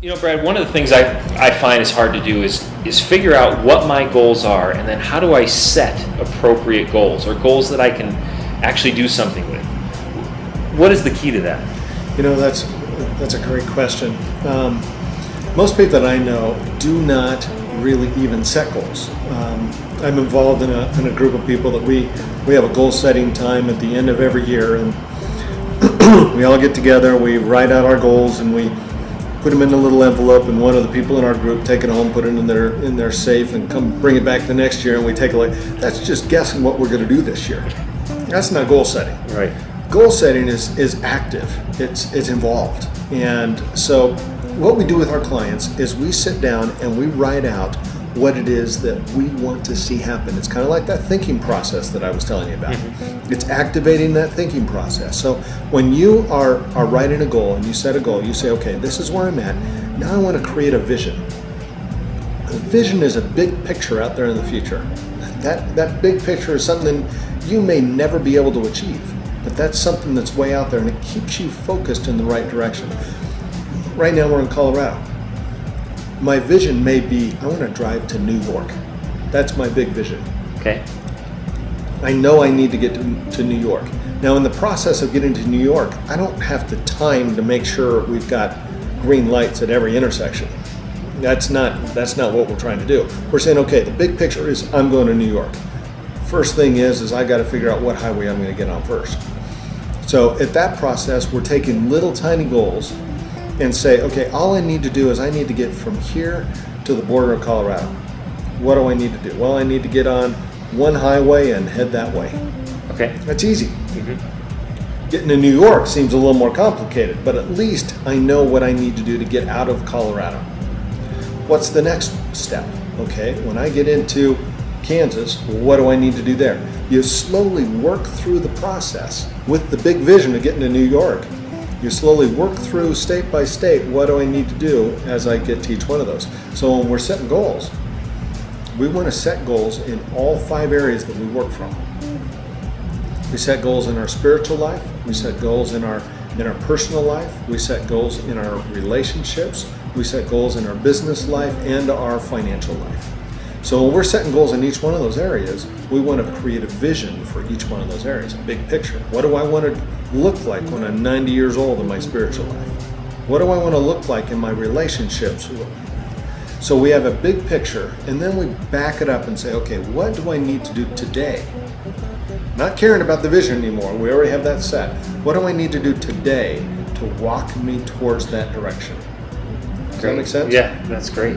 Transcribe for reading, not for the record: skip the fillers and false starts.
Brad, one of the things I find is hard to do is figure out what my goals are, and then how do I set appropriate goals or goals that I can actually do something with. What is the key to that? That's a great question. Most people that I know do not really even set goals. I'm involved in a group of people that we have a goal setting time at the end of every year, and we all get together, we write out our goals, and we put them in a little envelope, and one of the people in our group take it home, put it in their safe, and come bring it back the next year, and we take a look. That's just guessing what we're going to do this year. That's not goal setting. Right. Goal setting is active. It's involved. And so what we do with our clients is we sit down and we write out what it is that we want to see happen. It's kind of like that thinking process that I was telling you about. Mm-hmm. It's activating that thinking process. So when you are writing a goal and you set a goal, you say, okay, this is where I'm at. Now I want to create a vision. A vision is a big picture out there in the future. That big picture is something you may never be able to achieve, but that's something that's way out there, and it keeps you focused in the right direction. Right now we're in Colorado. My vision may be, I want to drive to New York. That's my big vision. Okay. I know I need to get to New York. Now, in the process of getting to New York, I don't have the time to make sure we've got green lights at every intersection. That's not what we're trying to do. We're saying, okay, the big picture is I'm going to New York. First thing is I got to figure out what highway I'm going to get on first. So at that process, we're taking little tiny goals and say, okay, all I need to do is I need to get from here to the border of Colorado. What do I need to do? Well, I need to get on one highway and head that way. Okay. That's easy. Mm-hmm. Getting to New York seems a little more complicated, but at least I know what I need to do to get out of Colorado. What's the next step? Okay, when I get into Kansas, what do I need to do there? You slowly work through the process with the big vision of getting to New York. You slowly work through state by state, what do I need to do as I get to each one of those. So when we're setting goals, we want to set goals in all 5 areas that we work from. We set goals in our spiritual life, we set goals in our personal life, we set goals in our relationships, we set goals in our business life and our financial life. So when we're setting goals in each one of those areas, we want to create a vision for each one of those areas, a big picture. What do I want to look like when I'm 90 years old in my spiritual life? What do I want to look like in my relationships? So we have a big picture, and then we back it up and say, okay, what do I need to do today? Not caring about the vision anymore. We already have that set. What do I need to do today to walk me towards that direction? Does that make sense? Yeah, that's great.